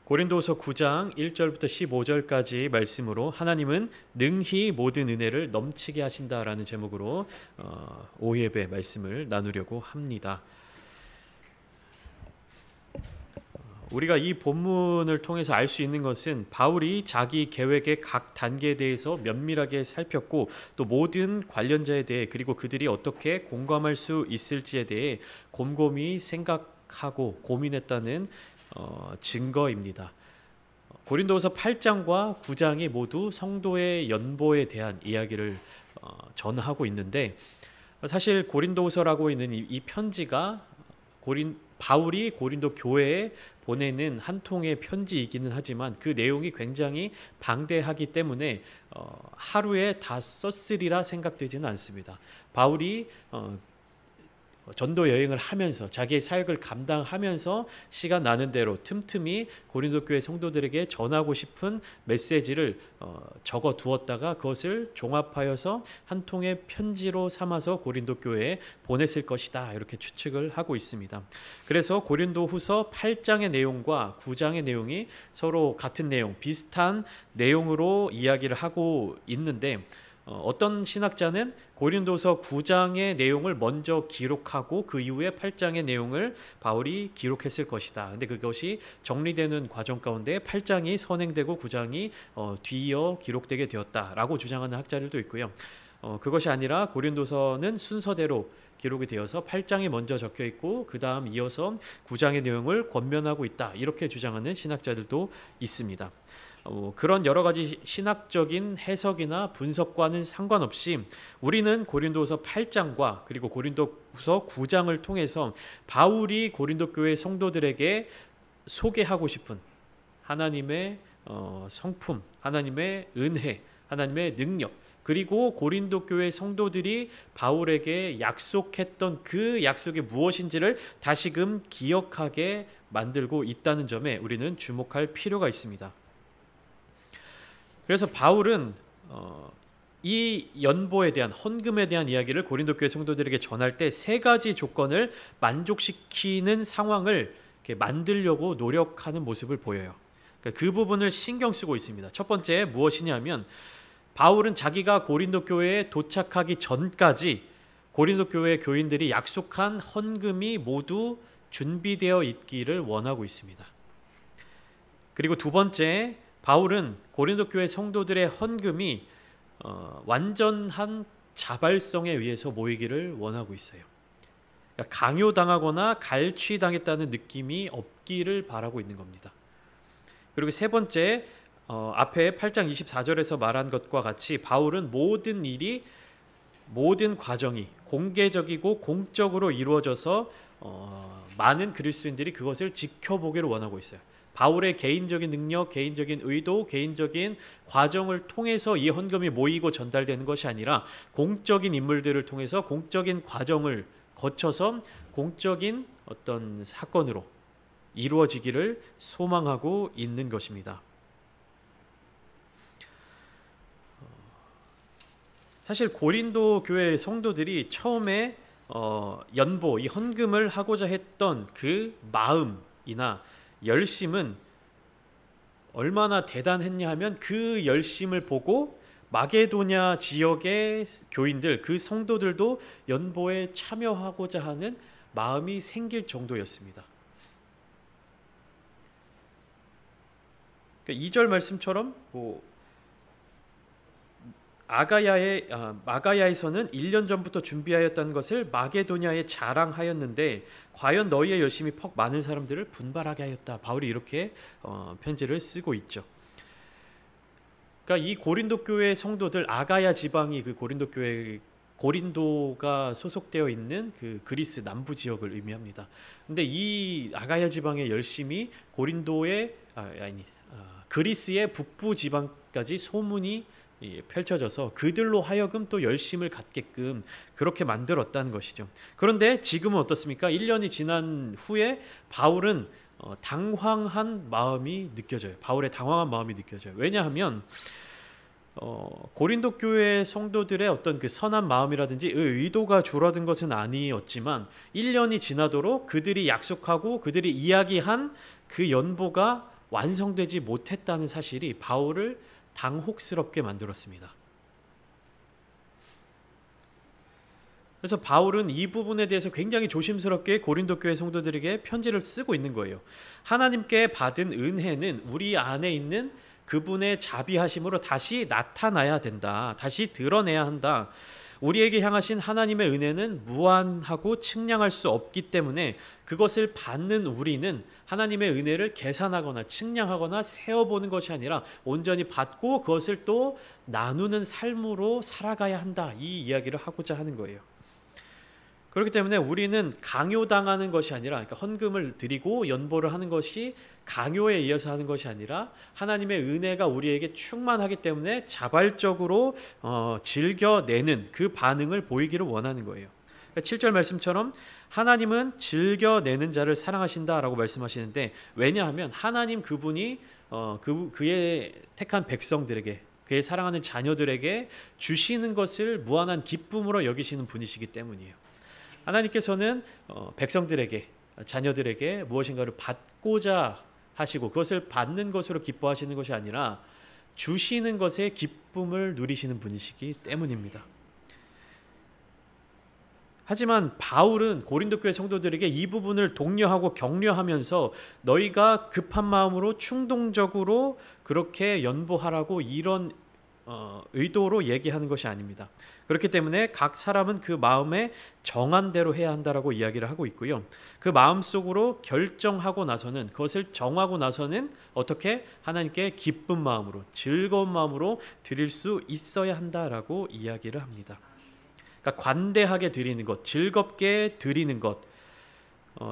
고린도후서 9장 1절부터 15절까지 말씀으로 하나님은 능히 모든 은혜를 넘치게 하신다라는 제목으로 오예배 말씀을 나누려고 합니다. 우리가 이 본문을 통해서 알 수 있는 것은 바울이 자기 계획의 각 단계에 대해서 면밀하게 살폈고 또 모든 관련자에 대해 그리고 그들이 어떻게 공감할 수 있을지에 대해 곰곰이 생각하고 고민했다는 증거입니다. 고린도후서 8장과 9장이 모두 성도의 연보에 대한 이야기를 전하고 있는데 사실 고린도후서라고 있는 이 편지가 바울이 고린도 교회에 보내는 한 통의 편지이기는 하지만 그 내용이 굉장히 방대하기 때문에 하루에 다 썼으리라 생각되지는 않습니다. 바울이 전도 여행을 하면서 자기의 사역을 감당하면서 시간 나는 대로 틈틈이 고린도 교회 성도들에게 전하고 싶은 메시지를 적어 두었다가 그것을 종합하여서 한 통의 편지로 삼아서 고린도 교회에 보냈을 것이다 이렇게 추측을 하고 있습니다. 그래서 고린도후서 8장의 내용과 9장의 내용이 서로 같은 내용, 비슷한 내용으로 이야기를 하고 있는데 어떤 신학자는 고린도서 9장의 내용을 먼저 기록하고 그 이후에 8장의 내용을 바울이 기록했을 것이다. 근데 그것이 정리되는 과정 가운데 8장이 선행되고 9장이 뒤이어 기록되게 되었다라고 주장하는 학자들도 있고요. 그것이 아니라 고린도서는 순서대로 기록이 되어서 8장이 먼저 적혀 있고 그 다음 이어서 9장의 내용을 권면하고 있다. 이렇게 주장하는 신학자들도 있습니다. 그런 여러 가지 신학적인 해석이나 분석과는 상관없이 우리는 고린도후서 8장과 그리고 고린도후서 9장을 통해서 바울이 고린도 교회 성도들에게 소개하고 싶은 하나님의 성품, 하나님의 은혜, 하나님의 능력 그리고 고린도 교회 성도들이 바울에게 약속했던 그 약속이 무엇인지를 다시금 기억하게 만들고 있다는 점에 우리는 주목할 필요가 있습니다. 그래서 바울은 이 연보에 대한 헌금에 대한 이야기를 고린도 교회 성도들에게 전할 때 세 가지 조건을 만족시키는 상황을 이렇게 만들려고 노력하는 모습을 보여요. 그러니까 그 부분을 신경 쓰고 있습니다. 첫 번째 무엇이냐면 바울은 자기가 고린도 교회에 도착하기 전까지 고린도 교회 교인들이 약속한 헌금이 모두 준비되어 있기를 원하고 있습니다. 그리고 두 번째 바울은 고린도 교회 성도들의 헌금이 완전한 자발성에 의해서 모이기를 원하고 있어요. 그러니까 강요당하거나 갈취당했다는 느낌이 없기를 바라고 있는 겁니다. 그리고 세 번째 앞에 8장 24절에서 말한 것과 같이 바울은 모든 과정이 공개적이고 공적으로 이루어져서 많은 그리스도인들이 그것을 지켜보기를 원하고 있어요. 바울의 개인적인 능력, 개인적인 의도, 개인적인 과정을 통해서 이 헌금이 모이고 전달되는 것이 아니라 공적인 인물들을 통해서 공적인 과정을 거쳐서 공적인 어떤 사건으로 이루어지기를 소망하고 있는 것입니다. 사실 고린도 교회 성도들이 처음에 연보, 이 헌금을 하고자 했던 그 마음이나 열심은 얼마나 대단했냐 하면 그 열심을 보고 마게도냐 지역의 교인들, 그 성도들도 연보에 참여하고자 하는 마음이 생길 정도였습니다. 그러니까 2절 말씀처럼 마가야에서는 1년 전부터 준비하였다는 것을 마게도냐에 자랑하였는데 과연 너희의 열심이 퍽 많은 사람들을 분발하게 하였다. 바울이 이렇게 편지를 쓰고 있죠. 그러니까 이 고린도 교회 성도들 아가야 지방이 그 고린도가 소속되어 있는 그 그리스 남부 지역을 의미합니다. 근데 이 아가야 지방의 열심이 그리스의 북부 지방까지 소문이 펼쳐져서 그들로 하여금 또 열심을 갖게끔 그렇게 만들었다는 것이죠. 그런데 지금은 어떻습니까? 1년이 지난 후에 바울은 당황한 마음이 느껴져요. 바울의 당황한 마음이 느껴져요. 왜냐하면 고린도 교회 성도들의 어떤 그 선한 마음이라든지 의도가 줄어든 것은 아니었지만 1년이 지나도록 그들이 약속하고 그들이 이야기한 그 연보가 완성되지 못했다는 사실이 바울을 당혹스럽게 만들었습니다. 그래서 바울은 이 부분에 대해서 굉장히 조심스럽게 고린도 교회 성도들에게 편지를 쓰고 있는 거예요. 하나님께 받은 은혜는 우리 안에 있는 그분의 자비하심으로 다시 나타나야 된다. 다시 드러내야 한다. 우리에게 향하신 하나님의 은혜는 무한하고 측량할 수 없기 때문에 그것을 받는 우리는 하나님의 은혜를 계산하거나 측량하거나 세어보는 것이 아니라 온전히 받고 그것을 또 나누는 삶으로 살아가야 한다. 이 이야기를 하고자 하는 거예요. 그렇기 때문에 우리는 강요당하는 것이 아니라, 그러니까 헌금을 드리고 연보를 하는 것이 강요에 의해서 하는 것이 아니라 하나님의 은혜가 우리에게 충만하기 때문에 자발적으로 즐겨내는 그 반응을 보이기를 원하는 거예요. 7절 말씀처럼 하나님은 즐겨내는 자를 사랑하신다라고 말씀하시는데, 왜냐하면 하나님 그분이 그의 택한 백성들에게, 그의 사랑하는 자녀들에게 주시는 것을 무한한 기쁨으로 여기시는 분이시기 때문이에요. 하나님께서는 백성들에게, 자녀들에게 무엇인가를 받고자 하시고 그것을 받는 것으로 기뻐하시는 것이 아니라 주시는 것에 기쁨을 누리시는 분이시기 때문입니다. 하지만 바울은 고린도 교회 성도들에게 이 부분을 독려하고 격려하면서 너희가 급한 마음으로 충동적으로 그렇게 연보하라고 이런 의도로 얘기하는 것이 아닙니다. 그렇기 때문에 각 사람은 그 마음에 정한 대로 해야 한다라고 이야기를 하고 있고요. 그 마음속으로 결정하고 나서는, 그것을 정하고 나서는 어떻게 하나님께 기쁜 마음으로, 즐거운 마음으로 드릴 수 있어야 한다라고 이야기를 합니다. 그러니까 관대하게 드리는 것, 즐겁게 드리는 것,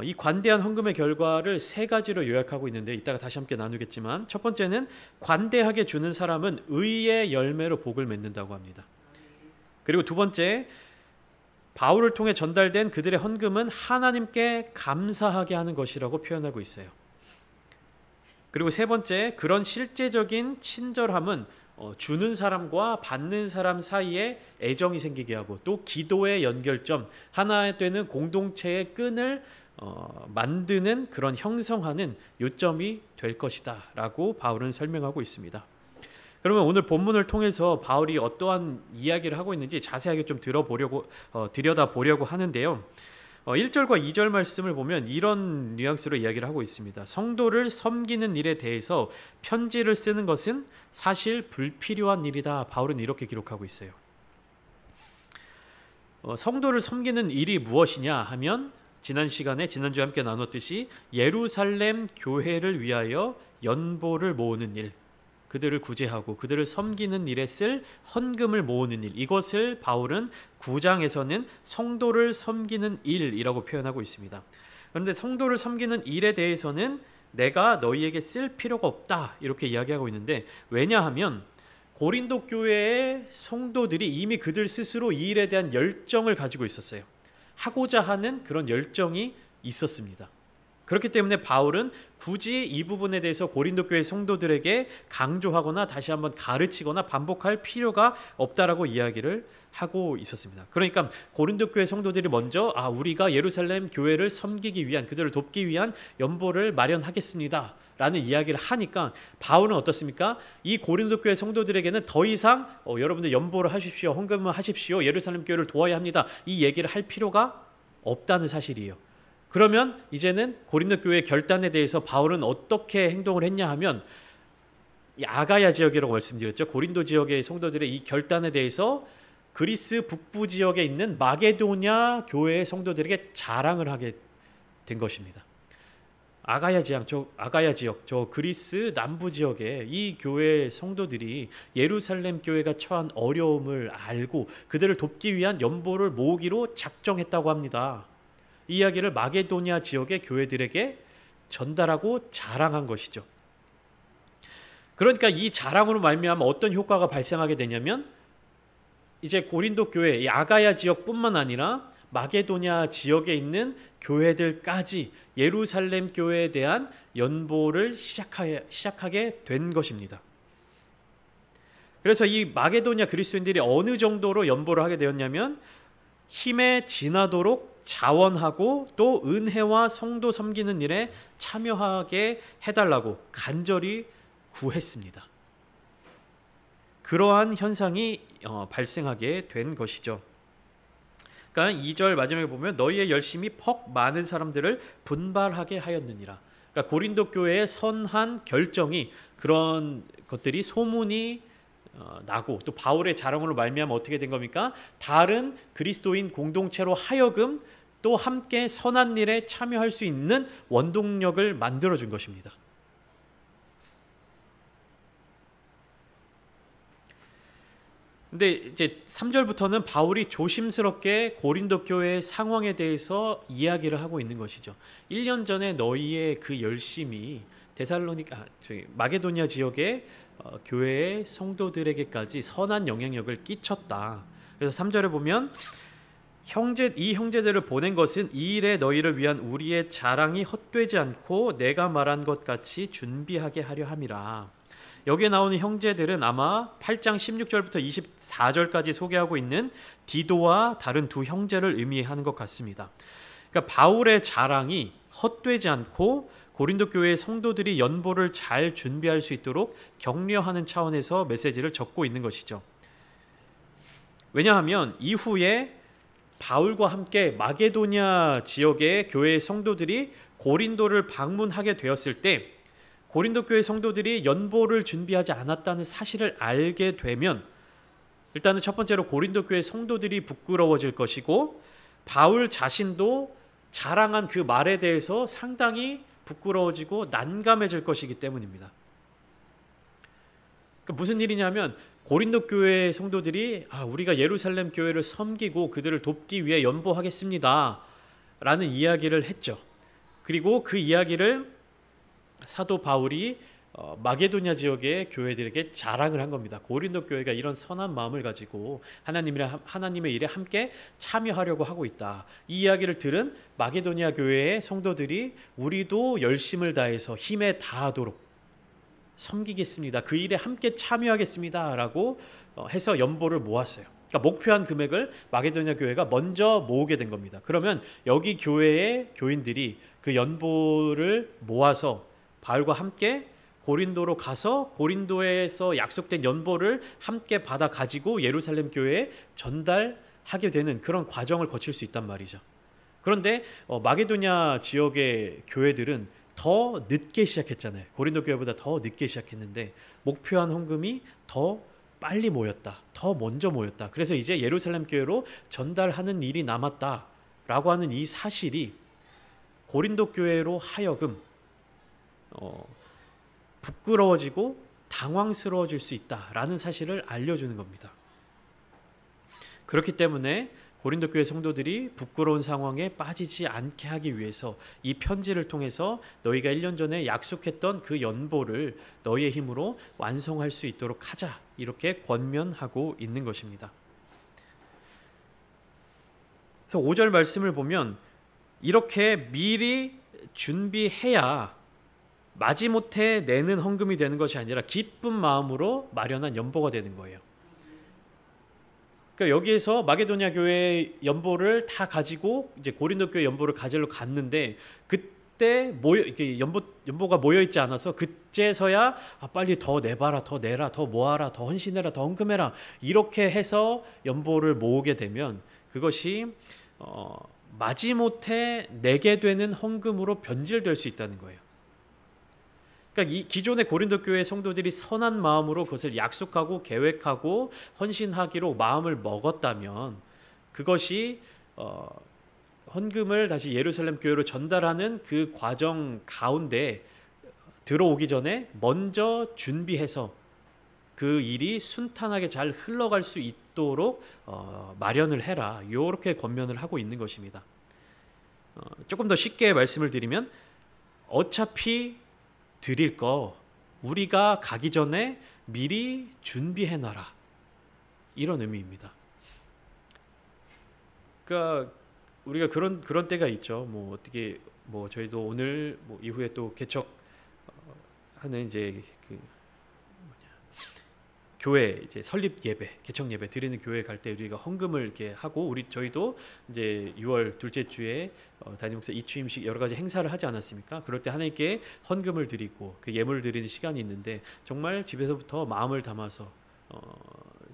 이 관대한 헌금의 결과를 세 가지로 요약하고 있는데 이따가 다시 함께 나누겠지만, 첫 번째는 관대하게 주는 사람은 의의 열매로 복을 맺는다고 합니다. 그리고 두 번째, 바울을 통해 전달된 그들의 헌금은 하나님께 감사하게 하는 것이라고 표현하고 있어요. 그리고 세 번째, 그런 실제적인 친절함은 주는 사람과 받는 사람 사이에 애정이 생기게 하고 또 기도의 연결점, 하나 되는 공동체의 끈을 만드는, 그런 형성하는 요점이 될 것이다 라고 바울은 설명하고 있습니다. 그러면 오늘 본문을 통해서 바울이 어떠한 이야기를 하고 있는지 자세하게 좀 들여다보려고 하는데요. 1절과 2절 말씀을 보면 이런 뉘앙스로 이야기를 하고 있습니다. 성도를 섬기는 일에 대해서 편지를 쓰는 것은 사실 불필요한 일이다. 바울은 이렇게 기록하고 있어요. 성도를 섬기는 일이 무엇이냐 하면, 지난주에 함께 나눴듯이 예루살렘 교회를 위하여 연보를 모으는 일, 그들을 구제하고 그들을 섬기는 일에 쓸 헌금을 모으는 일, 이것을 바울은 9장에서는 성도를 섬기는 일이라고 표현하고 있습니다. 그런데 성도를 섬기는 일에 대해서는 내가 너희에게 쓸 필요가 없다 이렇게 이야기하고 있는데, 왜냐하면 고린도 교회의 성도들이 이미 그들 스스로 이 일에 대한 열정을 가지고 있었어요. 하고자 하는 그런 열정이 있었습니다. 그렇기 때문에 바울은 굳이 이 부분에 대해서 고린도 교회 성도들에게 강조하거나 다시 한번 가르치거나 반복할 필요가 없다라고 이야기를 하고 있었습니다. 그러니까 고린도 교회 성도들이 먼저 우리가 예루살렘 교회를 섬기기 위한, 그들을 돕기 위한 연보를 마련하겠습니다 라는 이야기를 하니까 바울은 어떻습니까? 이 고린도 교회 성도들에게는 더 이상 여러분들 연보를 하십시오, 헌금을 하십시오, 예루살렘 교회를 도와야 합니다, 이 얘기를 할 필요가 없다는 사실이에요. 그러면 이제는 고린도 교회의 결단에 대해서 바울은 어떻게 행동을 했냐 하면, 이 아가야 지역이라고 말씀드렸죠. 고린도 지역의 성도들의 이 결단에 대해서 그리스 북부 지역에 있는 마게도냐 교회의 성도들에게 자랑을 하게 된 것입니다. 아가야 지역, 저 그리스 남부 지역의 이 교회 성도들이 예루살렘 교회가 처한 어려움을 알고 그들을 돕기 위한 연보를 모으기로 작정했다고 합니다. 이 이야기를 마게도냐 지역의 교회들에게 전달하고 자랑한 것이죠. 그러니까 이 자랑으로 말미암아 어떤 효과가 발생하게 되냐면, 이제 고린도 교회, 이 아가야 지역뿐만 아니라 마게도냐 지역에 있는 교회들까지 예루살렘 교회에 대한 연보를 시작하게 된 것입니다. 그래서 이 마게도냐 그리스도인들이 어느 정도로 연보를 하게 되었냐면, 힘에 지나도록 자원하고 또 은혜와 성도 섬기는 일에 참여하게 해달라고 간절히 구했습니다. 그러한 현상이 발생하게 된 것이죠. 그러니까 2절 마지막에 보면 너희의 열심이 퍽 많은 사람들을 분발하게 하였느니라. 그러니까 고린도 교회의 선한 결정이 그런 것들이 소문이 나고 또 바울의 자랑으로 말미암아 어떻게 된 겁니까? 다른 그리스도인 공동체로 하여금 또 함께 선한 일에 참여할 수 있는 원동력을 만들어 준 것입니다. 근데 이제 3절부터는 바울이 조심스럽게 고린도 교회의 상황에 대해서 이야기를 하고 있는 것이죠. 1년 전에 너희의 그 열심이 마게도니아 지역의 교회의 성도들에게까지 선한 영향력을 끼쳤다. 그래서 3절에 보면 이 형제들을 보낸 것은 이 일에 너희를 위한 우리의 자랑이 헛되지 않고 내가 말한 것 같이 준비하게 하려 함이라. 여기에 나오는 형제들은 아마 8장 16절부터 24절까지 소개하고 있는 디도와 다른 두 형제를 의미하는 것 같습니다. 그러니까 바울의 자랑이 헛되지 않고 고린도 교회의 성도들이 연보를 잘 준비할 수 있도록 격려하는 차원에서 메시지를 적고 있는 것이죠. 왜냐하면 이후에 바울과 함께 마게도냐 지역의 교회의 성도들이 고린도를 방문하게 되었을 때 고린도 교회 성도들이 연보를 준비하지 않았다는 사실을 알게 되면 일단은 첫 번째로 고린도 교회 성도들이 부끄러워질 것이고 바울 자신도 자랑한 그 말에 대해서 상당히 부끄러워지고 난감해질 것이기 때문입니다. 그러니까 무슨 일이냐면 고린도 교회 성도들이 우리가 예루살렘 교회를 섬기고 그들을 돕기 위해 연보하겠습니다 라는 이야기를 했죠. 그리고 그 이야기를 사도 바울이 마게도냐 지역의 교회들에게 자랑을 한 겁니다. 고린도 교회가 이런 선한 마음을 가지고 하나님의 일에 함께 참여하려고 하고 있다. 이 이야기를 들은 마게도냐 교회의 성도들이 우리도 열심을 다해서 힘에 다하도록 섬기겠습니다. 그 일에 함께 참여하겠습니다 라고 해서 연보를 모았어요. 그러니까 목표한 금액을 마게도냐 교회가 먼저 모으게 된 겁니다. 그러면 여기 교회의 교인들이 그 연보를 모아서 바울과 함께 고린도로 가서 고린도에서 약속된 연보를 함께 받아 가지고 예루살렘 교회에 전달하게 되는 그런 과정을 거칠 수 있단 말이죠. 그런데 마게도냐 지역의 교회들은 더 늦게 시작했잖아요. 고린도 교회보다 더 늦게 시작했는데 목표한 헌금이 더 빨리 모였다. 더 먼저 모였다. 그래서 이제 예루살렘 교회로 전달하는 일이 남았다라고 하는 이 사실이 고린도 교회로 하여금 부끄러워지고 당황스러워질 수 있다라는 사실을 알려주는 겁니다. 그렇기 때문에 고린도 교회 성도들이 부끄러운 상황에 빠지지 않게 하기 위해서 이 편지를 통해서 너희가 1년 전에 약속했던 그 연보를 너희의 힘으로 완성할 수 있도록 하자 이렇게 권면하고 있는 것입니다. 그래서 5절 말씀을 보면 이렇게 미리 준비해야 마지못해 내는 헌금이 되는 것이 아니라 기쁜 마음으로 마련한 연보가 되는 거예요. 그러니까 여기에서 마게도냐 교회 연보를 다 가지고 이제 고린도 교회 연보를 가지러 갔는데 그때 연보가 모여 있지 않아서 그제서야 빨리 더 내봐라, 더 내라, 더 모아라, 더 헌신해라, 더 헌금해라 이렇게 해서 연보를 모으게 되면 그것이 마지못해 내게 되는 헌금으로 변질될 수 있다는 거예요. 그러니까 이 기존의 고린도 교회 성도들이 선한 마음으로 그것을 약속하고 계획하고 헌신하기로 마음을 먹었다면 그것이 헌금을 다시 예루살렘 교회로 전달하는 그 과정 가운데 들어오기 전에 먼저 준비해서 그 일이 순탄하게 잘 흘러갈 수 있도록 마련을 해라. 이렇게 권면을 하고 있는 것입니다. 조금 더 쉽게 말씀을 드리면 어차피 드릴 거 우리가 가기 전에 미리 준비해놔라 이런 의미입니다. 그러니까 우리가 그런 때가 있죠. 어떻게 저희도 오늘 이후에 또 개척하는 이제 교회 이제 설립 예배, 개척 예배 드리는 교회 갈 때 우리가 헌금을 이렇게 하고 저희도 이제 6월 둘째 주에 담임 목사 이취임식 여러 가지 행사를 하지 않았습니까? 그럴 때 하나님께 헌금을 드리고 그 예물을 드리는 시간이 있는데 정말 집에서부터 마음을 담아서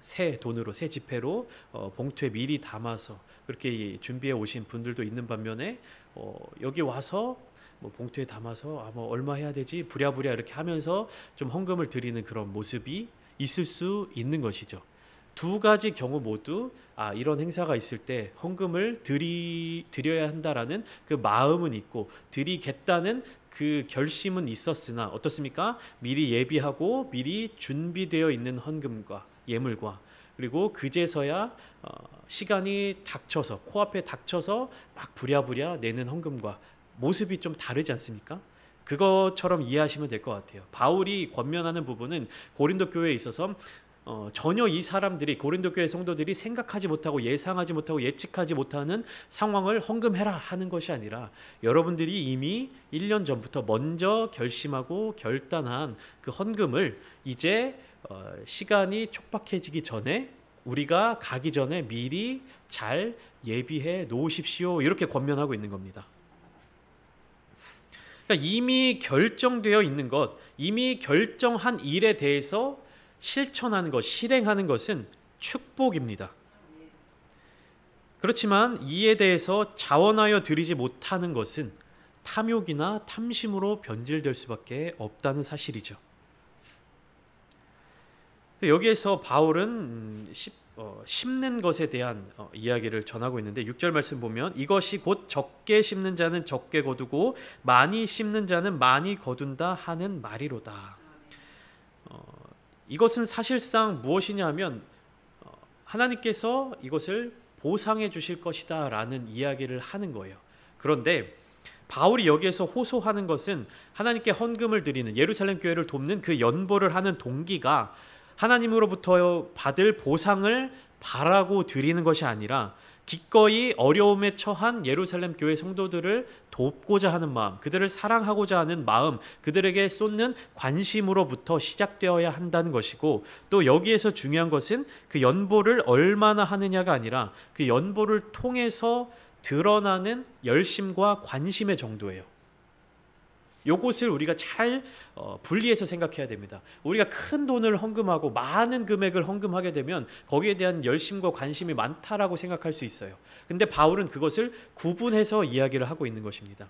새 돈으로 새 지폐로 봉투에 미리 담아서 그렇게 준비해 오신 분들도 있는 반면에 여기 와서 뭐 봉투에 담아서 뭐 얼마 해야 되지 부랴부랴 이렇게 하면서 좀 헌금을 드리는 그런 모습이 있을 수 있는 것이죠. 두 가지 경우 모두 이런 행사가 있을 때 헌금을 드려야 한다라는 그 마음은 있고 드리겠다는 그 결심은 있었으나 어떻습니까? 미리 예비하고 미리 준비되어 있는 헌금과 예물과 그리고 그제서야 시간이 닥쳐서 코앞에 닥쳐서 막 부랴부랴 내는 헌금과 모습이 좀 다르지 않습니까? 그것처럼 이해하시면 될 것 같아요. 바울이 권면하는 부분은 고린도 교회에 있어서 전혀 이 사람들이 고린도 교회 성도들이 생각하지 못하고 예상하지 못하고 예측하지 못하는 상황을 헌금해라 하는 것이 아니라 여러분들이 이미 1년 전부터 먼저 결심하고 결단한 그 헌금을 이제 시간이 촉박해지기 전에 우리가 가기 전에 미리 잘 예비해 놓으십시오. 이렇게 권면하고 있는 겁니다. 그러니까 이미 결정되어 있는 것, 이미 결정한 일에 대해서 실천하는 것, 실행하는 것은 축복입니다. 그렇지만 이에 대해서 자원하여 드리지 못하는 것은 탐욕이나 탐심으로 변질될 수밖에 없다는 사실이죠. 여기에서 바울은 심는 것에 대한 이야기를 전하고 있는데 6절 말씀 보면 이것이 곧 적게 심는 자는 적게 거두고 많이 심는 자는 많이 거둔다 하는 말이로다. 이것은 사실상 무엇이냐 하면 하나님께서 이것을 보상해 주실 것이다 라는 이야기를 하는 거예요. 그런데 바울이 여기에서 호소하는 것은 하나님께 헌금을 드리는 예루살렘 교회를 돕는 그 연보를 하는 동기가 하나님으로부터 받을 보상을 바라고 드리는 것이 아니라 기꺼이 어려움에 처한 예루살렘 교회 성도들을 돕고자 하는 마음, 그들을 사랑하고자 하는 마음, 그들에게 쏟는 관심으로부터 시작되어야 한다는 것이고 또 여기에서 중요한 것은 그 연보를 얼마나 하느냐가 아니라 그 연보를 통해서 드러나는 열심과 관심의 정도예요. 요것을 우리가 잘 분리해서 생각해야 됩니다. 우리가 큰 돈을 헌금하고 많은 금액을 헌금하게 되면 거기에 대한 열심과 관심이 많다라고 생각할 수 있어요. 근데 바울은 그것을 구분해서 이야기를 하고 있는 것입니다.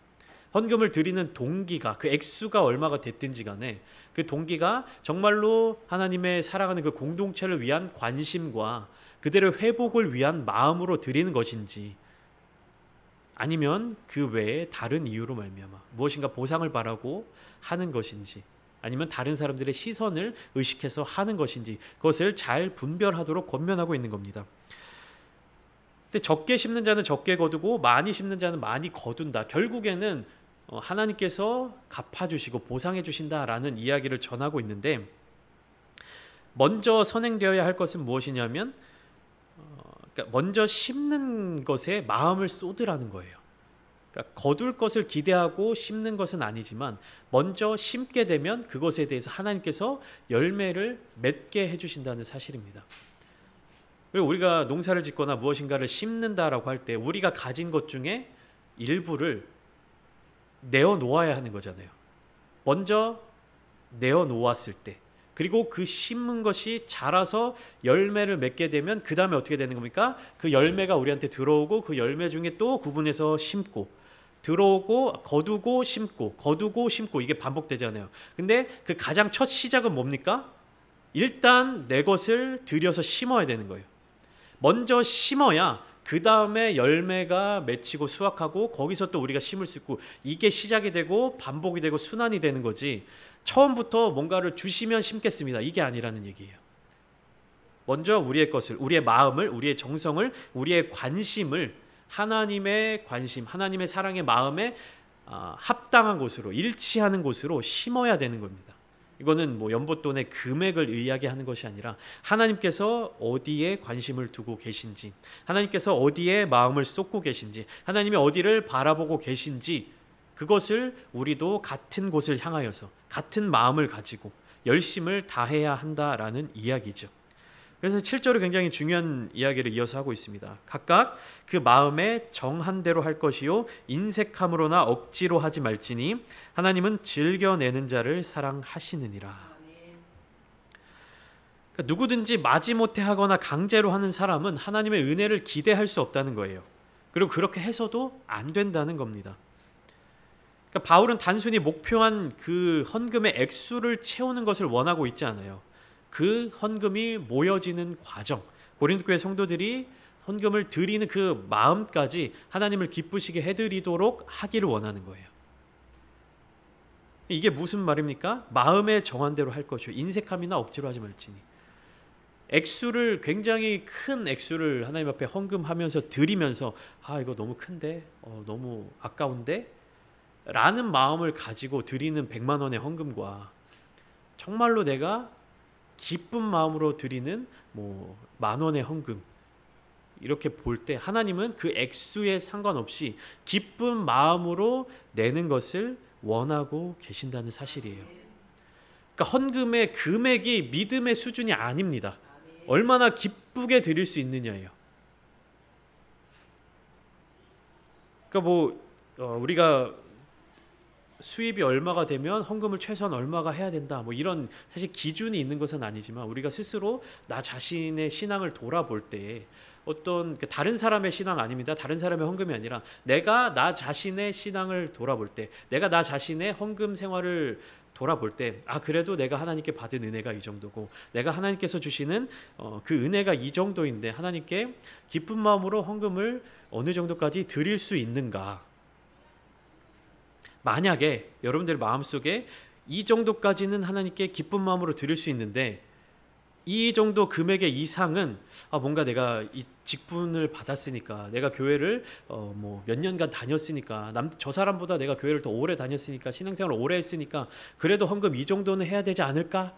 헌금을 드리는 동기가 그 액수가 얼마가 됐든지 간에 그 동기가 정말로 하나님의 사랑하는 그 공동체를 위한 관심과 그들의 회복을 위한 마음으로 드리는 것인지 아니면 그 외에 다른 이유로 말미암아 무엇인가 보상을 바라고 하는 것인지 아니면 다른 사람들의 시선을 의식해서 하는 것인지 그것을 잘 분별하도록 권면하고 있는 겁니다. 근데 적게 심는 자는 적게 거두고 많이 심는 자는 많이 거둔다. 결국에는 하나님께서 갚아주시고 보상해 주신다라는 이야기를 전하고 있는데 먼저 선행되어야 할 것은 무엇이냐면 먼저 심는 것에 마음을 쏟으라는 거예요. 그러니까 거둘 것을 기대하고 심는 것은 아니지만 먼저 심게 되면 그것에 대해서 하나님께서 열매를 맺게 해주신다는 사실입니다. 그리고 우리가 농사를 짓거나 무엇인가를 심는다라고 할 때 우리가 가진 것 중에 일부를 내어놓아야 하는 거잖아요. 먼저 내어놓았을 때 그리고 그 심은 것이 자라서 열매를 맺게 되면 그 다음에 어떻게 되는 겁니까? 그 열매가 우리한테 들어오고 그 열매 중에 또 구분해서 심고 들어오고 거두고 심고 이게 반복되잖아요. 근데 그 가장 첫 시작은 뭡니까? 일단 내 것을 들여서 심어야 되는 거예요. 먼저 심어야 그 다음에 열매가 맺히고 수확하고 거기서 또 우리가 심을 수 있고 이게 시작이 되고 반복이 되고 순환이 되는 거지 처음부터 뭔가를 주시면 심겠습니다. 이게 아니라는 얘기예요. 먼저 우리의 것을, 우리의 마음을, 우리의 정성을, 우리의 관심을 하나님의 관심, 하나님의 사랑의 마음에 합당한 곳으로, 일치하는 곳으로 심어야 되는 겁니다. 이거는 뭐 연보돈의 금액을 이야기하는 것이 아니라 하나님께서 어디에 관심을 두고 계신지, 하나님께서 어디에 마음을 쏟고 계신지, 하나님이 어디를 바라보고 계신지 그것을 우리도 같은 곳을 향하여서 같은 마음을 가지고 열심을 다해야 한다라는 이야기죠. 그래서 7절은 굉장히 중요한 이야기를 이어서 하고 있습니다. 각각 그 마음에 정한 대로 할 것이요 인색함으로나 억지로 하지 말지니 하나님은 즐겨내는 자를 사랑하시느니라. 그러니까 누구든지 마지못해 하거나 강제로 하는 사람은 하나님의 은혜를 기대할 수 없다는 거예요. 그리고 그렇게 해서도 안 된다는 겁니다. 그러니까 바울은 단순히 목표한 그 헌금의 액수를 채우는 것을 원하고 있지 않아요. 그 헌금이 모여지는 과정, 고린도 교회 성도들이 헌금을 드리는 그 마음까지 하나님을 기쁘시게 해드리도록 하기를 원하는 거예요. 이게 무슨 말입니까? 마음에 정한 대로 할 것이요 인색함이나 억지로 하지 말지니. 액수를, 굉장히 큰 액수를 하나님 앞에 헌금하면서 드리면서 이거 너무 큰데, 너무 아까운데 라는 마음을 가지고 드리는 100만 원의 헌금과 정말로 내가 기쁜 마음으로 드리는 10,000원의 헌금, 이렇게 볼 때 하나님은 그 액수에 상관없이 기쁜 마음으로 내는 것을 원하고 계신다는 사실이에요. 그러니까 헌금의 금액이 믿음의 수준이 아닙니다. 얼마나 기쁘게 드릴 수 있느냐예요. 그러니까 우리가 수입이 얼마가 되면 헌금을 최소한 얼마가 해야 된다, 이런 사실 기준이 있는 것은 아니지만 우리가 스스로 나 자신의 신앙을 돌아볼 때 어떤 다른 사람의 신앙 아닙니다. 다른 사람의 헌금이 아니라 내가 나 자신의 신앙을 돌아볼 때, 내가 나 자신의 헌금 생활을 돌아볼 때, 그래도 내가 하나님께 받은 은혜가 이 정도고, 내가 하나님께서 주시는 그 은혜가 이 정도인데 하나님께 기쁜 마음으로 헌금을 어느 정도까지 드릴 수 있는가. 만약에 여러분들 마음속에 이 정도까지는 하나님께 기쁜 마음으로 드릴 수 있는데 이 정도 금액의 이상은 뭔가 내가 이 직분을 받았으니까, 내가 교회를 몇 년간 다녔으니까, 저 사람보다 내가 교회를 더 오래 다녔으니까, 신앙생활을 오래 했으니까 그래도 헌금 이 정도는 해야 되지 않을까?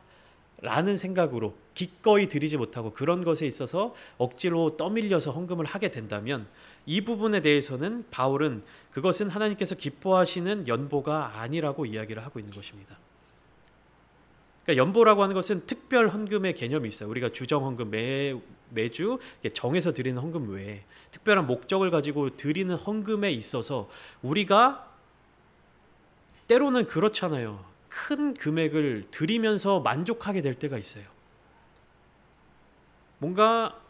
라는 생각으로 기꺼이 드리지 못하고 그런 것에 있어서 억지로 떠밀려서 헌금을 하게 된다면 이 부분에 대해서는 바울은 그것은 하나님께서 기뻐하시는 연보가 아니라고 이야기를 하고 있는 것입니다. 그러니까 연보라고 하는 것은 특별 헌금의 개념이 있어요. 우리가 주정 헌금, 매주 정해서 드리는 헌금 외에 특별한 목적을 가지고 드리는 헌금에 있어서 우리가 때로는 그렇잖아요. 큰 금액을 드리면서 만족하게 될 때가 있어요. 뭔가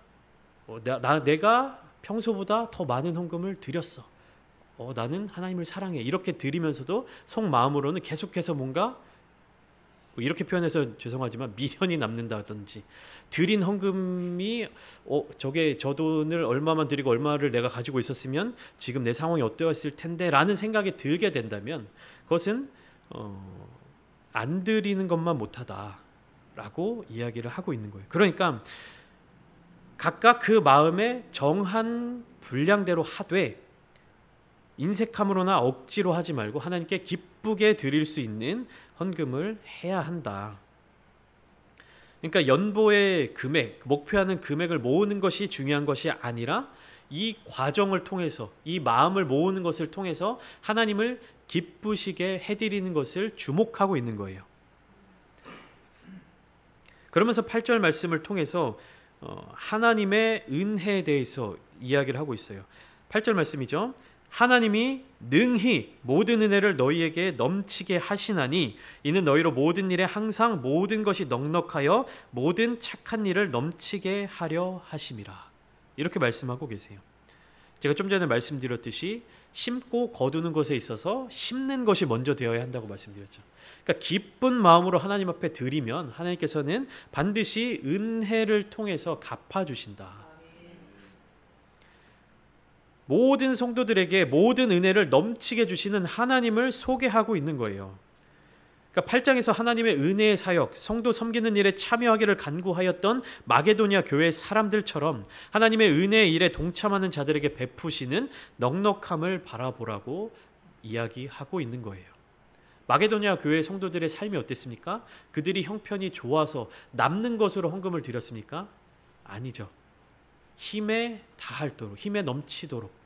내가 평소보다 더 많은 헌금을 드렸어. 나는 하나님을 사랑해. 이렇게 드리면서도 속마음으로는 계속해서 뭔가 이렇게 표현해서 죄송하지만 미련이 남는다든지, 드린 헌금이 저 돈을 얼마만 드리고 얼마를 내가 가지고 있었으면 지금 내 상황이 어떠했을 텐데 라는 생각이 들게 된다면 그것은 안 드리는 것만 못하다라고 이야기를 하고 있는 거예요. 그러니까 각각 그 마음에 정한 분량대로 하되 인색함으로나 억지로 하지 말고 하나님께 기쁘게 드릴 수 있는 헌금을 해야 한다. 그러니까 연보의 금액, 목표하는 금액을 모으는 것이 중요한 것이 아니라 이 과정을 통해서, 이 마음을 모으는 것을 통해서 하나님을 기쁘시게 해드리는 것을 주목하고 있는 거예요. 그러면서 8절 말씀을 통해서 하나님의 은혜에 대해서 이야기를 하고 있어요. 8절 말씀이죠. 하나님이 능히 모든 은혜를 너희에게 넘치게 하시나니 이는 너희로 모든 일에 항상 모든 것이 넉넉하여 모든 착한 일을 넘치게 하려 하심이라. 이렇게 말씀하고 계세요. 제가 좀 전에 말씀드렸듯이 심고 거두는 것에 있어서 심는 것이 먼저 되어야 한다고 말씀드렸죠. 그러니까 기쁜 마음으로 하나님 앞에 드리면 하나님께서는 반드시 은혜를 통해서 갚아주신다. 모든 성도들에게 모든 은혜를 넘치게 주시는 하나님을 소개하고 있는 거예요. 그러니까 8장에서 하나님의 은혜의 사역, 성도 섬기는 일에 참여하기를 간구하였던 마게도니아 교회 사람들처럼 하나님의 은혜의 일에 동참하는 자들에게 베푸시는 넉넉함을 바라보라고 이야기하고 있는 거예요. 마게도니아 교회 성도들의 삶이 어땠습니까? 그들이 형편이 좋아서 남는 것으로 헌금을 드렸습니까? 아니죠. 힘에 다할도록, 힘에 넘치도록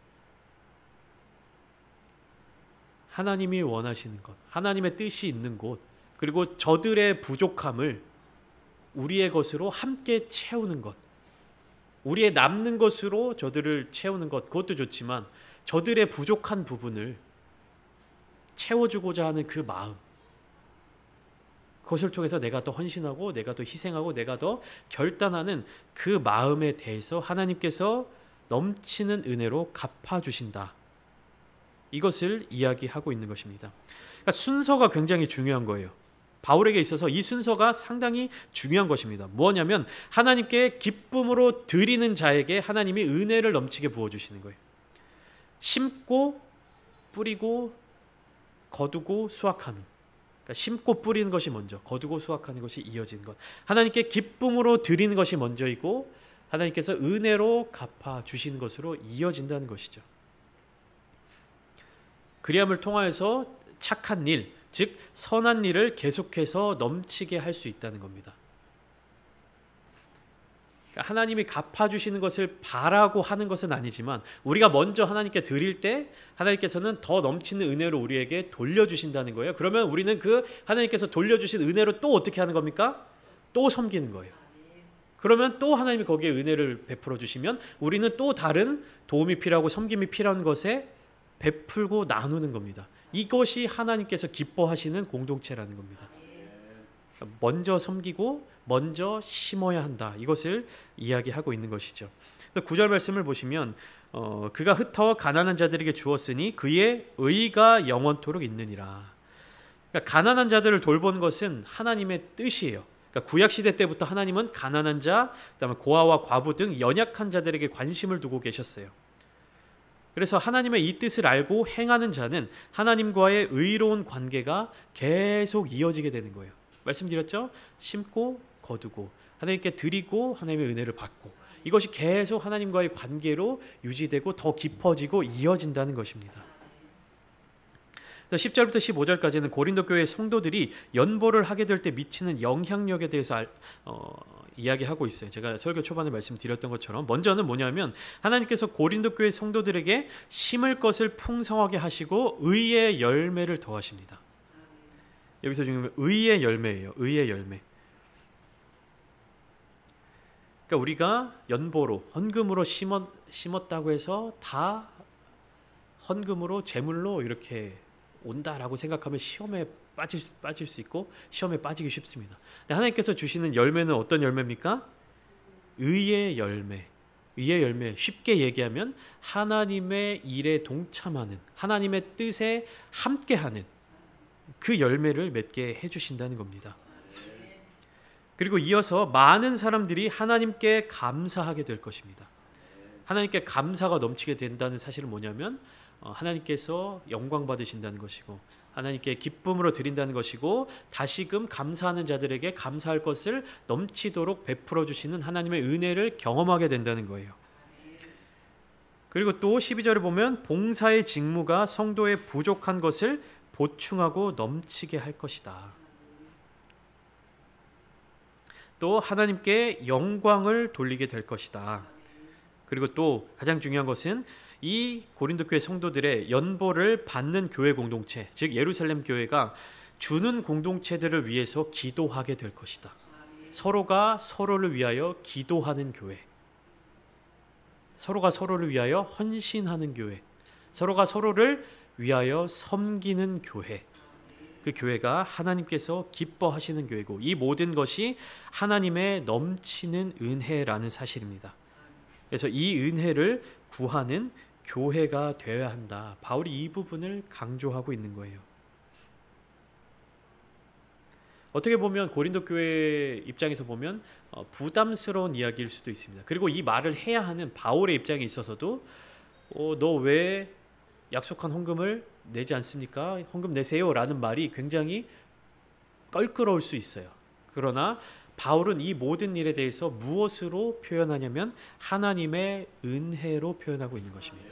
하나님이 원하시는 것, 하나님의 뜻이 있는 곳, 그리고 저들의 부족함을 우리의 것으로 함께 채우는 것, 우리의 남는 것으로 저들을 채우는 것, 그것도 좋지만 저들의 부족한 부분을 채워주고자 하는 그 마음, 그것을 통해서 내가 더 헌신하고 내가 더 희생하고 내가 더 결단하는 그 마음에 대해서 하나님께서 넘치는 은혜로 갚아주신다, 이것을 이야기하고 있는 것입니다. 그러니까 순서가 굉장히 중요한 거예요. 바울에게 있어서 이 순서가 상당히 중요한 것입니다. 뭐냐면 하나님께 기쁨으로 드리는 자에게 하나님이 은혜를 넘치게 부어주시는 거예요. 심고 뿌리고 거두고 수확하는, 그러니까 심고 뿌리는 것이 먼저, 거두고 수확하는 것이 이어지는 것, 하나님께 기쁨으로 드리는 것이 먼저이고 하나님께서 은혜로 갚아주시는 것으로 이어진다는 것이죠. 그리함을 통하여서 착한 일, 즉 선한 일을 계속해서 넘치게 할 수 있다는 겁니다. 하나님이 갚아주시는 것을 바라고 하는 것은 아니지만 우리가 먼저 하나님께 드릴 때 하나님께서는 더 넘치는 은혜로 우리에게 돌려주신다는 거예요. 그러면 우리는 그 하나님께서 돌려주신 은혜로 또 어떻게 하는 겁니까? 또 섬기는 거예요. 그러면 또 하나님이 거기에 은혜를 베풀어 주시면 우리는 또 다른 도움이 필요하고 섬김이 필요한 것에 베풀고 나누는 겁니다. 이것이 하나님께서 기뻐하시는 공동체라는 겁니다. 먼저 섬기고 먼저 심어야 한다, 이것을 이야기하고 있는 것이죠. 9절 말씀을 보시면 그가 흩어 가난한 자들에게 주었으니 그의 의가 영원토록 있느니라. 그러니까 가난한 자들을 돌보는 것은 하나님의 뜻이에요. 그러니까 구약 시대 때부터 하나님은 가난한 자, 그다음에 고아와 과부 등 연약한 자들에게 관심을 두고 계셨어요. 그래서 하나님의 이 뜻을 알고 행하는 자는 하나님과의 의로운 관계가 계속 이어지게 되는 거예요. 말씀드렸죠? 심고 거두고 하나님께 드리고 하나님의 은혜를 받고, 이것이 계속 하나님과의 관계로 유지되고 더 깊어지고 이어진다는 것입니다. 10절부터 15절까지는 고린도 교회 성도들이 연보를 하게 될 때 미치는 영향력에 대해서 이야기하고 있어요. 제가 설교 초반에 말씀드렸던 것처럼 먼저는 뭐냐면 하나님께서 고린도 교회 성도들에게 심을 것을 풍성하게 하시고 의의 열매를 더하십니다. 여기서 중요한 건 의의 열매예요. 의의 열매. 그러니까 우리가 연보로 헌금으로 심었다고 해서 다 헌금으로 제물로 이렇게 온다라고 생각하면 시험에 빠질 수 있고 시험에 빠지기 쉽습니다. 근데 하나님께서 주시는 열매는 어떤 열매입니까? 의의 열매. 의의 열매, 쉽게 얘기하면 하나님의 일에 동참하는, 하나님의 뜻에 함께하는 그 열매를 맺게 해주신다는 겁니다. 그리고 이어서 많은 사람들이 하나님께 감사하게 될 것입니다. 하나님께 감사가 넘치게 된다는 사실은 뭐냐면 하나님께서 영광 받으신다는 것이고 하나님께 기쁨으로 드린다는 것이고 다시금 감사하는 자들에게 감사할 것을 넘치도록 베풀어 주시는 하나님의 은혜를 경험하게 된다는 거예요. 그리고 또 12절에 보면 봉사의 직무가 성도의 부족한 것을 보충하고 넘치게 할 것이다. 또 하나님께 영광을 돌리게 될 것이다. 그리고 또 가장 중요한 것은 이 고린도 교회 성도들의 연보를 받는 교회 공동체, 즉 예루살렘 교회가 주는 공동체들을 위해서 기도하게 될 것이다. 서로가 서로를 위하여 기도하는 교회, 서로가 서로를 위하여 헌신하는 교회, 서로가 서로를 위하여 섬기는 교회, 그 교회가 하나님께서 기뻐하시는 교회고 이 모든 것이 하나님의 넘치는 은혜라는 사실입니다. 그래서 이 은혜를 구하는 교회가 되어야 한다. 바울이 이 부분을 강조하고 있는 거예요. 어떻게 보면 고린도 교회 입장에서 보면 부담스러운 이야기일 수도 있습니다. 그리고 이 말을 해야 하는 바울의 입장에 있어서도 너 왜 약속한 헌금을 내지 않습니까? 헌금 내세요 라는 말이 굉장히 껄끄러울 수 있어요. 그러나 바울은 이 모든 일에 대해서 무엇으로 표현하냐면 하나님의 은혜로 표현하고 있는 것입니다.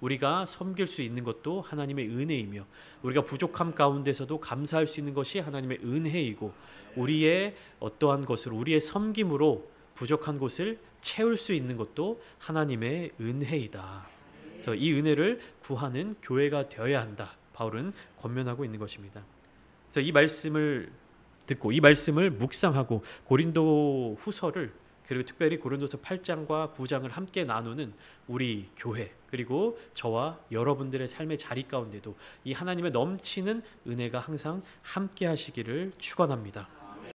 우리가 섬길 수 있는 것도 하나님의 은혜이며 우리가 부족함 가운데서도 감사할 수 있는 것이 하나님의 은혜이고 우리의 어떠한 것으로 우리의 섬김으로 부족한 곳을 채울 수 있는 것도 하나님의 은혜이다. 그래서 이 은혜를 구하는 교회가 되어야 한다. 바울은 권면하고 있는 것입니다. 그래서 이 말씀을 듣고 이 말씀을 묵상하고 고린도 후서를 그리고 특별히 고린도서 8장과 9장을 함께 나누는 우리 교회 그리고 저와 여러분들의 삶의 자리 가운데도 이 하나님의 넘치는 은혜가 항상 함께 하시기를 축원합니다.